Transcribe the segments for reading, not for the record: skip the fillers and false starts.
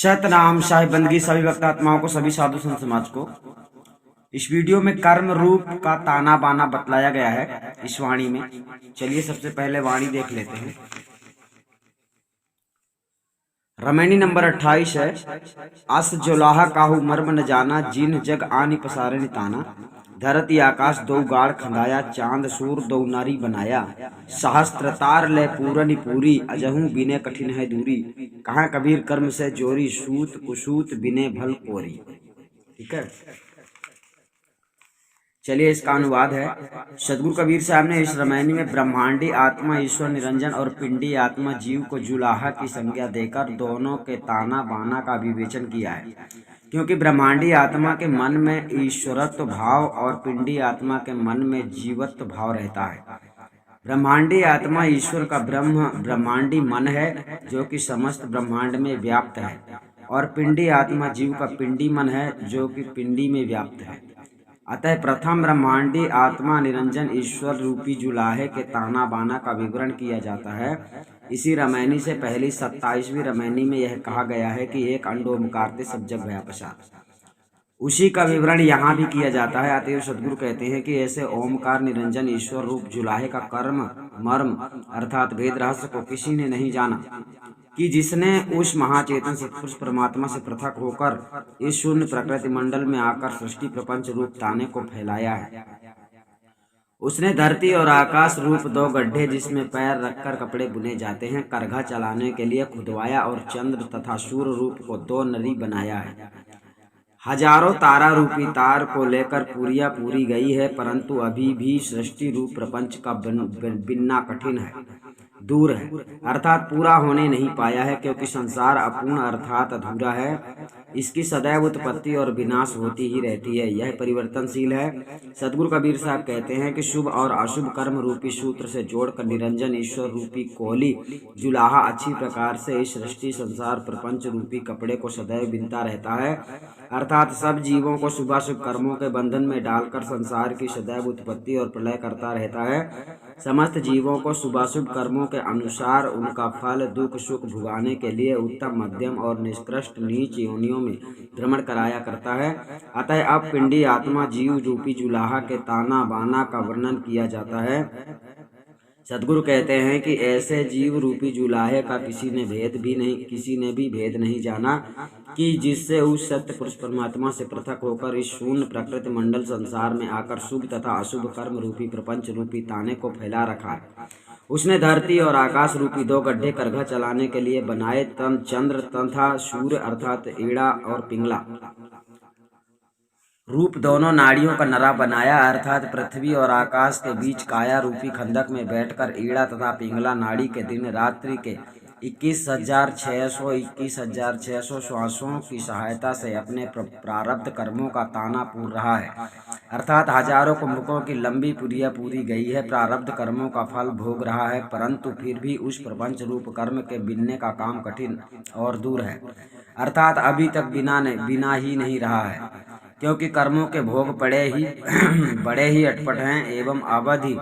सतनाम साहिब बंदगी सभी भक्त आत्माओं को, सभी साधु संत समाज को। इस वीडियो में कर्म रूप का ताना बाना बतलाया गया है इस वाणी में। चलिए सबसे पहले वाणी देख लेते हैं। रमैनी नंबर 28 है। अस जोलाहा काहू मर्म न जाना, जिन जग आनी पसारे ताना। धरती आकाश दो गाड़ खंदाया, चांद सूर दो नारी बनाया। सहस्त्र तार ले पूरनी पूरी, अजहू बिने कठिन है दूरी। कहाँ कबीर कर्म से जोरी, सूत कुसूत बिने भल कोरी। ठीक है, चलिए इसका अनुवाद है। सदगुरु कबीर साहब ने इस रामायणी में ब्रह्मांडी आत्मा ईश्वर निरंजन और पिंडी आत्मा जीव को जुलाहा की संज्ञा देकर दोनों के ताना बाना का विवेचन किया है, क्योंकि ब्रह्मांडी आत्मा के मन में ईश्वरत्व भाव और पिंडी आत्मा के मन में जीवत्व भाव रहता है। ब्रह्मांडी आत्मा ईश्वर का ब्रह्मांडी मन है, जो कि समस्त ब्रह्मांड में व्याप्त है, और पिंडी आत्मा जीव का पिंडी मन है, जो कि पिंडी में व्याप्त है। अतः प्रथम ब्रह्मांडी आत्मा निरंजन ईश्वर रूपी जुलाहे के ताना बाना का विवरण किया जाता है। इसी रामायणी से पहली 27वीं रामायणी में यह कहा गया है कि एक अंडोमकारते सब जग भया पसार। उसी का विवरण यहाँ भी किया जाता है। अतएव सदगुरु कहते हैं कि ऐसे ओमकार निरंजन ईश्वर रूप जुलाहे का कर्म मर्म अर्थात भेद रहस्य को किसी ने नहीं जाना, कि जिसने उस महाचेतन सत्पुरुष परमात्मा से पृथक होकर इस शून्य प्रकृति मंडल में आकर सृष्टि प्रपंच रूप ताने को फैलाया है। उसने धरती और आकाश रूप दो गड्ढे जिसमें पैर रखकर कपड़े बुने जाते हैं करघा चलाने के लिए खुदवाया, और चंद्र तथा सूर्य रूप को दो नरी बनाया है। हजारों तारा रूपी तार को लेकर पूरिया पूरी गई है, परंतु अभी भी सृष्टि रूप प्रपंच का बिनना कठिन है, दूर है, अर्थात पूरा होने नहीं पाया है, क्योंकि संसार अपूर्ण अर्थात अधूरा है। इसकी सदैव उत्पत्ति और विनाश होती ही रहती है, यह परिवर्तनशील है। सदगुरु कबीर साहब कहते हैं कि शुभ और अशुभ कर्म रूपी सूत्र से जोड़कर निरंजन ईश्वर रूपी कोहली जुलाहा अच्छी प्रकार से इस सृष्टि संसार प्रपंच रूपी कपड़े को सदैव बिनता रहता है, अर्थात सब जीवों को शुभाशुभ कर्मों के बंधन में डालकर संसार की सदैव उत्पत्ति और प्रलय करता रहता है। समस्त जीवों को शुभाशुभ कर्मों के अनुसार उनका फल दुख सुख भुगाने के लिए उत्तम मध्यम और निष्कृष्ट नीच योनियों में भ्रमण कराया करता है। अतः अब पिंडी आत्मा जीव रूपी जुलाहा के ताना बाना का वर्णन किया जाता है। सदगुरु कहते हैं कि ऐसे जीव रूपी जुलाहे का किसी ने भी भेद नहीं जाना, कि जिससे उस सत्य पुरुष परमात्मा से पृथक होकर इस शून्य प्रकृति मंडल संसार में आकर शुभ तथा अशुभ कर्म रूपी प्रपंच रूपी ताने को फैला रखा है। उसने धरती और आकाश रूपी दो गड्ढे करघा चलाने के लिए बनाए, चंद्र तथा सूर्य अर्थात ईड़ा और पिंगला रूप दोनों नाड़ियों का नरा बनाया, अर्थात पृथ्वी और आकाश के बीच काया रूपी खंडक में बैठकर ईड़ा तथा पिंगला नाड़ी के दिन रात्रि के 21,600 श्वासों की सहायता से अपने प्रारब्ध कर्मों का ताना पूर रहा है, अर्थात हजारों कुंभकों की लंबी पुरिया पूरी गई है, प्रारब्ध कर्मों का फल भोग रहा है, परंतु फिर भी उस प्रपंच रूप कर्म के बिनने का काम कठिन और दूर है, अर्थात अभी तक बिना ही नहीं रहा है, क्योंकि कर्मों के भोग बड़े ही अटपट हैं एवं अवधि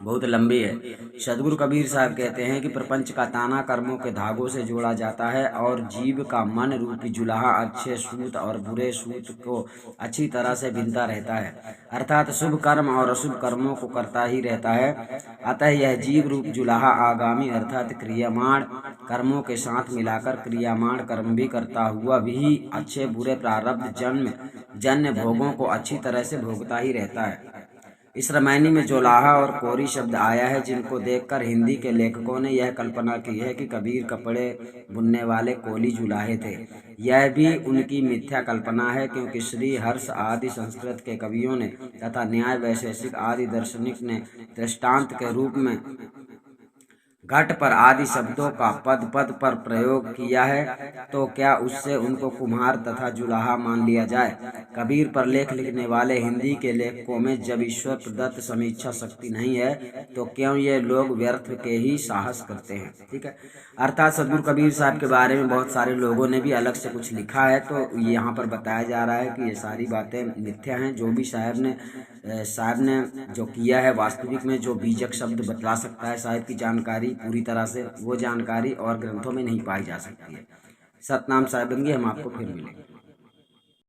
बहुत लंबी है। सदगुरु कबीर साहब कहते हैं कि प्रपंच का ताना कर्मों के धागों से जोड़ा जाता है, और जीव का मन रूपी जुलाहा अच्छे सूत और बुरे सूत को अच्छी तरह से बिनता रहता है, अर्थात शुभ कर्म और अशुभ कर्मों को करता ही रहता है। अतः यह जीव रूप जुलाहा आगामी अर्थात क्रियामाण कर्मों के साथ मिलाकर क्रियामाण कर्म भी करता हुआ भी अच्छे बुरे प्रारब्ध जन्य भोगों को अच्छी तरह से भोगता ही रहता है। इस रामायणी में जोलाहा और कोरी शब्द आया है, जिनको देखकर हिंदी के लेखकों ने यह कल्पना की है कि कबीर कपड़े बुनने वाले कोली जुलाहे थे। यह भी उनकी मिथ्या कल्पना है, क्योंकि श्री हर्ष आदि संस्कृत के कवियों ने तथा न्याय वैशेषिक आदि दार्शनिक ने दृष्टांत के रूप में घट पर आदि शब्दों का पद पद पर प्रयोग किया है, तो क्या उससे उनको कुम्हार तथा जुलाहा मान लिया जाए। कबीर पर लेख लिखने वाले हिंदी के लेखकों में जब ईश्वर प्रदत्त समीक्षा शक्ति नहीं है, तो क्यों ये लोग व्यर्थ के ही साहस करते हैं। ठीक है, अर्थात सदगुरु कबीर साहब के बारे में बहुत सारे लोगों ने भी अलग से कुछ लिखा है, तो यहाँ पर बताया जा रहा है कि ये सारी बातें मिथ्या हैं। जो भी साहब ने जो किया है, वास्तविक में जो बीजक शब्द बतला सकता है साहब की जानकारी पूरी तरह से, वो जानकारी और ग्रंथों में नहीं पाई जा सकती है। सतनाम साहिबंगी। हम आपको फिर मिलेंगे।